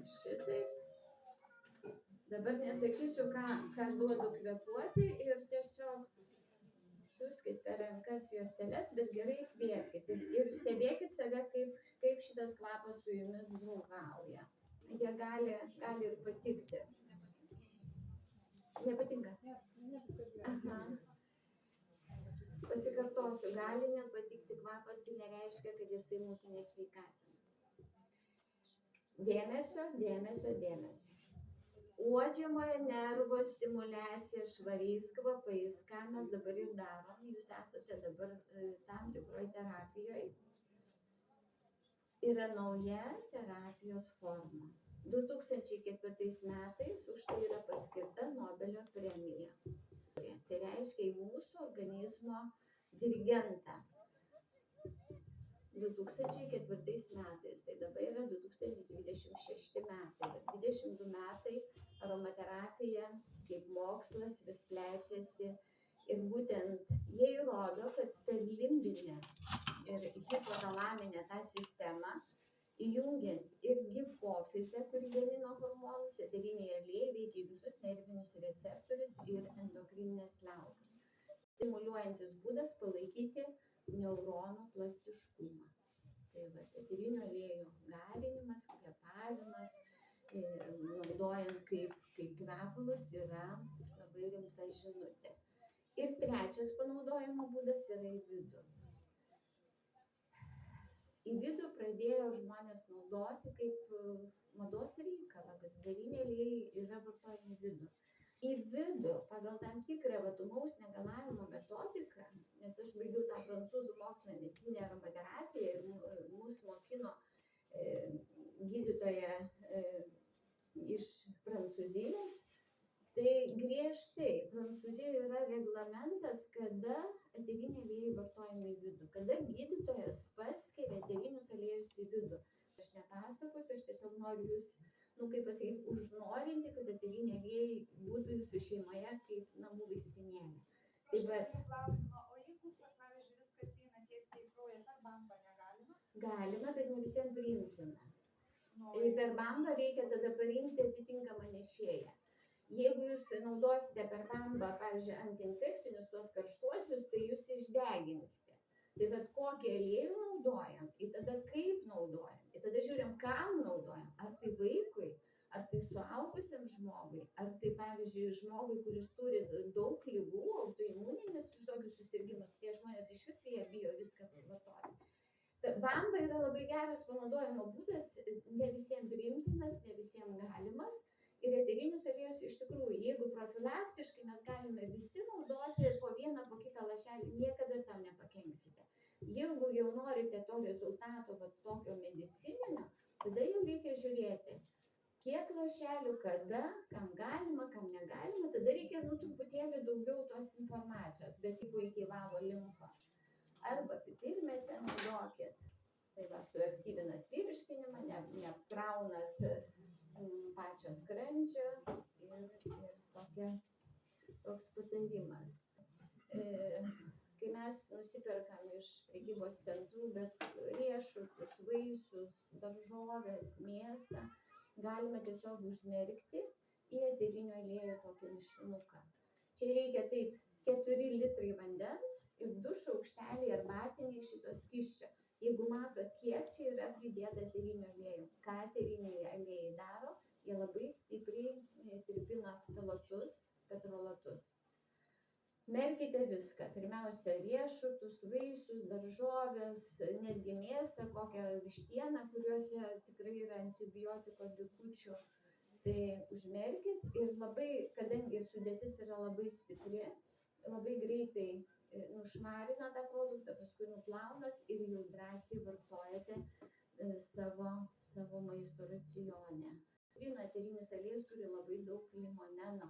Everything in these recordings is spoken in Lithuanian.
šitaip. Dabar nesakysiu, ką duodu kvėpuoti ir tiesiog siūskit per rankas juosteles, bet gerai įkvėpkit ir stebėkit save, kaip šitas kvapas su jumis draugauja. Jie gali ir patikti. Nepatinka? Aha. Pasikartosiu, gali nepatikti kvapas, tai nereiškia, kad jisai mūsų nesveikatina. Dėmesio, dėmesio, dėmesio. Uodžiamojo nervo stimuliacija švariais kvapais, ką mes dabar ir darom, jūs esate dabar tam tikroj terapijoje, yra nauja terapijos forma. 2004 metais už tai yra paskirta Nobelio premija. Tai reiškia į mūsų organizmo dirigentą. 2004 metais, tai dabar yra 2026 metai, 22 metai aromaterapija kaip mokslas vis plečiasi ir būtent jie įrodo, kad per limbinę ir hipotalaminę tą sistemą, įjungiant ir hipofizę, kuri gamina hormonus, eteriniai aliejai veikia visus nervinius receptorius ir endokrininės liaukas. Stimuliuojantis būdas palaikyti neuronų plastiškumą. Tai va, eterinių aliejų garinimas, kvėpavimas, naudojant kaip kvepalus yra labai rimta žinutė. Ir trečias panaudojimo būdas yra į vidų. Į vidų pradėjo žmonės naudoti kaip mados reikalą, kad eteriniai aliejai yra vartojami į vidų. Į vidų pagal tam tikrą ūmaus negalavimo metodiką, nes aš baigiau tą prancūzų mokslinę medicininę aromaterapiją ir mus mokino gydytoja iš Prancūzijos, tai griežtai Prancūzijoje yra reglamentas, kada eteriniai aliejai vartojami į vidų, kada gydytojas paskiria eterinius aliejus į vidų. Aš nepasakosiu, aš tiesiog noriu jūs, kaip pasakyti, užnorinti, kad eteriniai aliejai būtų jūsų šeimoje kaip namų vaistinėlė. Tai klausimą, o jeigu, pavyzdžiui, viskas eina tiesiai į kraują, per bambą negalima? Galima, bet ne visiems priimtina. Ir per bambą reikia tada parinkti atitinkamą nešėją. Jeigu jūs naudosite per bambą, pavyzdžiui, antiinfekcinius tuos karštuosius, tai jūs išdeginsite. Tai bet kokį aliejų naudojam, ir tada kaip naudojam, ir tada žiūrim, kam naudojam. Ar tai vaikui, ar tai suaugusiam žmogui, ar tai, pavyzdžiui, žmogui, kuris turi daug ligų, autoimuninius visokius susirgymus, tie žmonės iš vis jie bijo viską vartoti. Bamba yra labai geras panaudojimo būdas, ne visiems priimtinas, ne visiems galimas. Ir eterinius aliejus iš tikrųjų, jeigu profilaktiškai mes galime visi naudoti po vieną, po kitą lašelį, niekada savo nepakenksite. Jeigu jau norite to rezultato, tokio medicininio, tada jau reikia žiūrėti, kiek lašelių, kada, kam galima, kam negalima, tada reikia truputėlį daugiau tos informacijos, bet jeigu puikiai valo limfą. Arba pipirmėtę naudokit, tai va, suaktyvinat virškinimą, neapkraunat pačio skrandžio ir toks patarimas. Kai mes nusiperkam iš prekybos centrų, bet riešutus, vaisius, daržoves, mėsą, galime tiesiog užmerkti į eterinio aliejų tokį mišinuką. Čia reikia taip 4 litrai vandens ir 2 šaukšteliai arbatiniai šito skysčio. Jeigu matot, kiek čia yra pridėta eterinio aliejų, ką eteriniai aliejai daro, jie labai stipriai tirpina ftalatus, petrolatus. Merkite viską, pirmiausia riešutus, vaisius, daržoves, netgi mėsą, kokią vištieną, kuriuose tikrai yra antibiotiko likučių. Tai užmerkit ir labai, kadangi sudėtis yra labai stipri, labai greitai nušvarina tą produktą, paskui nuplaunat ir jau drąsiai vartojate savo maisto racione. Eterinis aliejus turi labai daug limoneno,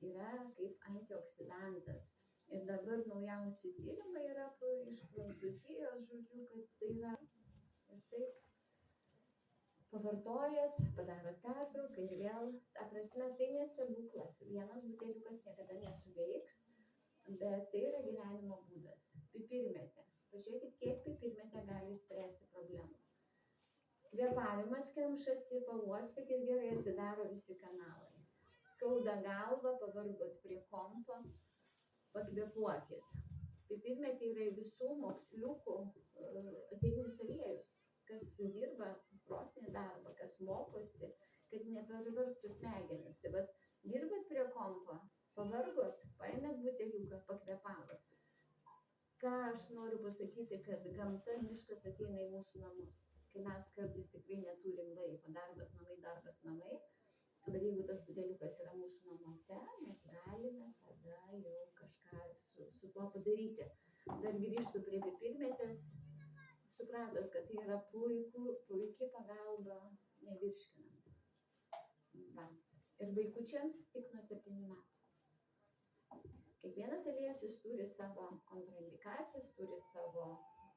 yra kaip antioksidantas. Ir dabar naujausi tyrimai yra iš Prancūzijos, žodžiu, kad tai yra ir taip pavartojat, padarot pertrauką ir vėl, ta prasme, tai nestebuklas. Vienas buteliukas niekada nesuveiks. Bet tai yra gyvenimo būdas. Pipirmėtė. Pažiūrėkit, kiek pipirmėtė gali spręsti problemų. Kvėpavimas kemšasi, pauostykit gerai, atsidaro visi kanalai. Skauda galva, pavargot prie kompo, pakvėpuokit. Pipirmėtė yra visų moksliukų eterinis aliejus, kas dirba protinį darbą, kas mokosi, kad nepervargtų smegenis. Tai vat dirbat prie kompo, pavargot, paėmėt buteliuką, pakvėpavot. Ką aš noriu pasakyti, kad gamta, miškas ateina į mūsų namus. Kai mes kartais tikrai neturim laiko, darbas, namai, bet jeigu tas buteliukas yra mūsų namuose, mes galime tada jau kažką su tuo padaryti. Dar grįžtu prie pipirmėtės, supratot, kad tai yra puikiai pagalba nevirškinant. Va. Ir vaikučiams tik nuo 7 metų. Kiekvienas aliejus jis turi savo kontraindikacijas, turi savo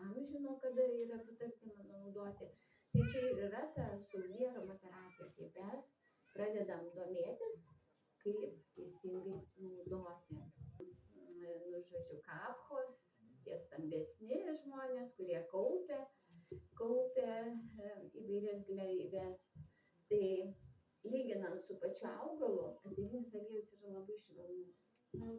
amžių, nuo kada yra patartina naudoti. Tai čia ir yra ta saugi aromaterapija, kaip mes pradedam domėtis, kaip teisingai naudoti. Žodžiu, kaphos, tie stambesni žmonės, kurie kaupia įvairias gleives. Tai lyginant su pačiu augalu, eterinis aliejus yra labai švelnus.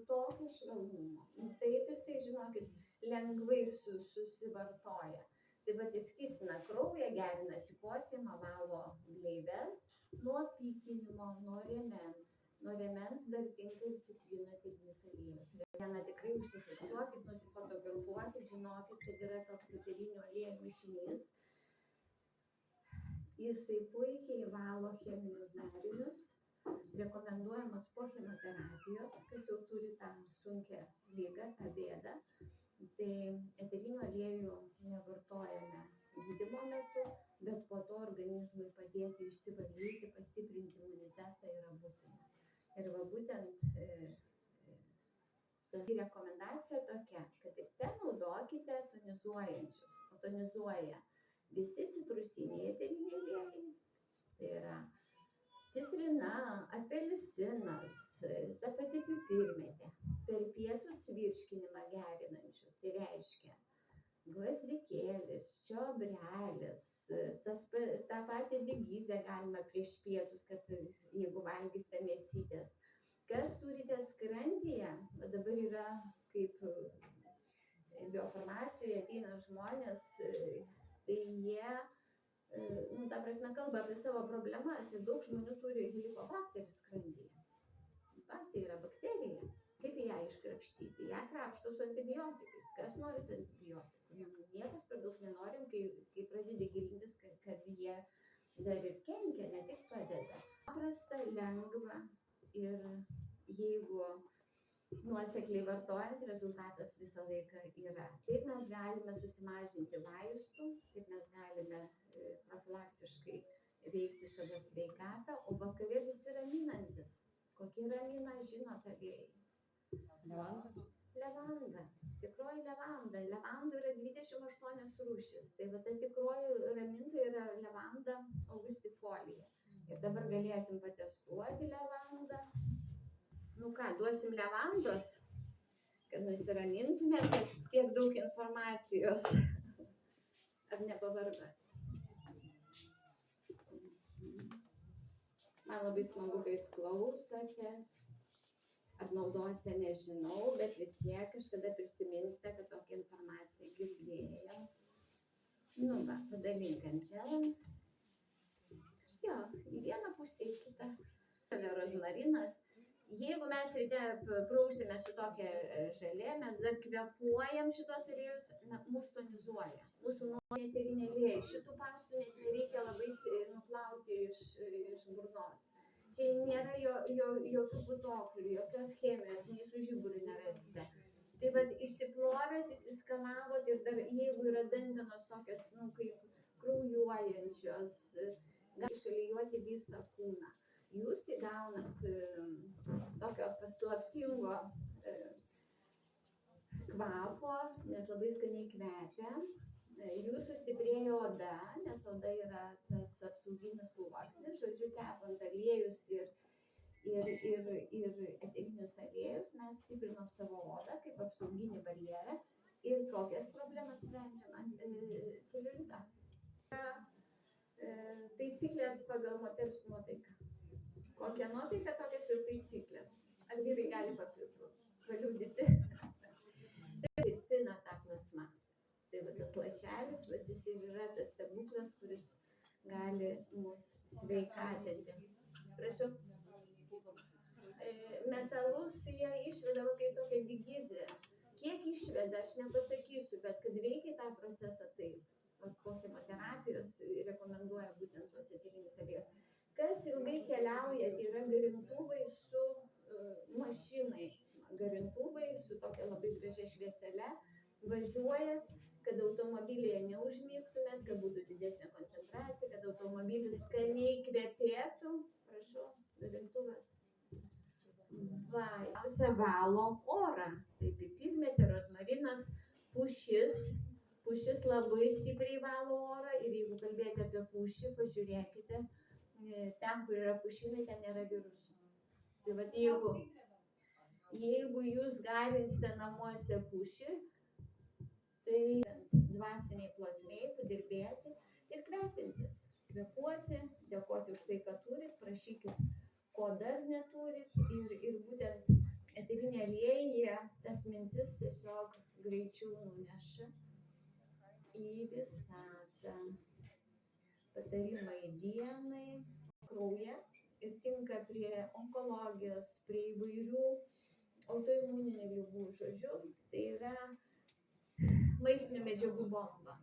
Tokio švelnumo. Taip jisai, žinokit, lengvai susivartoja. Tai vat jis skystina kraują, gerina atsikosėjimą, valo gleives nuo pykinimo, nuo rėmens. Nuo rėmens dar tinka ir citrinų eterinis aliejus. Vieną tikrai užsifiksuokit, nusifotografuokit, žinokit, kad yra toks eterinio aliejų mišinys. Jisai puikiai valo cheminius darinius. Rekomenduojamas po chemoterapijos, kas jau turi tą sunkią ligą, tą bėdą. Tai eterinių aliejų nevartojame gydymo metu, bet po to organizmui padėti išsivalyti, pastiprinti imunitetą yra būtina. Ir va būtent rekomendacija tokia, kad ir ten naudokite tonizuojančius. O tonizuoja visi citrusiniai eteriniai aliejai. Tai yra citrina, apelsinas, ta pati pipirmėtė, per pietus virškinimą gerinančius, tai reiškia gvazdikėlis, čiobrelis, tą patį digizę galima prieš pietus, kad jeigu valgysite mėsytės. Kas turite skrandyje, dabar yra kaip biofarmacijoje ateina žmonės, tai jie ta prasme, kalba apie savo problemas ir daug žmonių turi helikobakterį skrandyje. Tai yra bakterija. Kaip ją iškrapštyti? Ją krapšto su antibiotikais. Kas norit antibiotikų? Niekas per daug nenorim, kai pradedi gilintis, kad jie dar ir kenkia, ne tik padeda. Paprasta, lengva ir jeigu nuosekliai vartojant, rezultatas visą laiką yra. Taip mes galime susimažinti vaistų, taip mes galime profilaktiškai veikti savo sveikatą, o vakare visi raminantis. Kokie ramina, žinot, aliejai? Levanda. Tikroji levanda. Levandų yra 28 rūšis. Tai va ta tikroji ramintoja yra levanda augustifolija. Ir dabar galėsim patestuoti levandą. Nu ką, duosim levandos, kad nusiramintumėte, tiek daug informacijos. Ar nepavargot? Man labai smagu, kai jūs klausotės. Ar naudosite, nežinau, bet vis tiek kažkada prisiminsite, kad tokią informaciją girdėjau. Nu va, padalink ant čia. Jo, į vieną pusę, į kitą. Rozmarinas. Jeigu mes ryte prausime su tokia želė, mes dar kvėpuojam šitos aliejus, mūsų tonizuoja. Mūsų eteriniai aliejai. Šitų pastų net nereikia labai nuplauti iš burnos. Čia nėra jokių putoklių, jokios chemijos, nei su žiburiu nerasite. Tai vad išsiplovėt, įsiskalavot ir dar jeigu yra dantenos tokios, kaip kraujuojančios, gali išalijuoti visą kūną. Jūs įgaunat tokio paslaptingo kvapo, nes labai skaniai kvepia. Jūsų stiprėja oda, nes oda yra tas apsauginis sluoksnis, žodžiu, tepant aliejus ir eterinius aliejus, mes stiprinam savo odą kaip apsauginį barjerą ir kokias problemas sprendžiam celiulitą. Taisyklės pagal moters nuotaiką. Kokia nuotaika, tokias ir taisyklės. Ar vyrai gali paliudyti? Tai pina tą plasmasę. Tai va tas lašelis, va jis ir yra tas stebuklas, kuris gali mus sveikatinti. Prašau. Metalus jie išveda kaip tokia digizė. Kiek išveda, aš nepasakysiu, bet kad veikia tą procesą taip. Po chemoterapijos rekomenduoja būtent tuos eterinius aliejus. Kas ilgai keliauja, tai yra garintuvai su mašinai. Garintuvai su tokia labai gražia šviesele. Važiuojat, kad automobilyje neužmygtumėt, kad būtų didesnė koncentracija, kad automobilis skaniai kvepėtų. Prašau, garintuvas. Vaisiausia valo orą. Tai pipirmėtė, rozmarinas, pušis. Pušis labai stipriai valo orą ir jeigu kalbėti apie pušį, pažiūrėkite, ten, kur yra pušynai, ten nėra virusų. Tai vat jeigu jūs garinsite namuose pušį, tai dvasiniai plotmėj padirbėti ir kvepintis. Kvėpuoti, dėkoti už tai, kad turit, prašykit, ko dar neturit ir būtent eteriniai aliejai tas mintis tiesiog greičiau nuneša į visatą. Patarimai dienai, kraują ir tinka prie onkologijos, prie įvairių autoimuninių ligų, žodžiu, tai yra maistinių medžiagų bomba.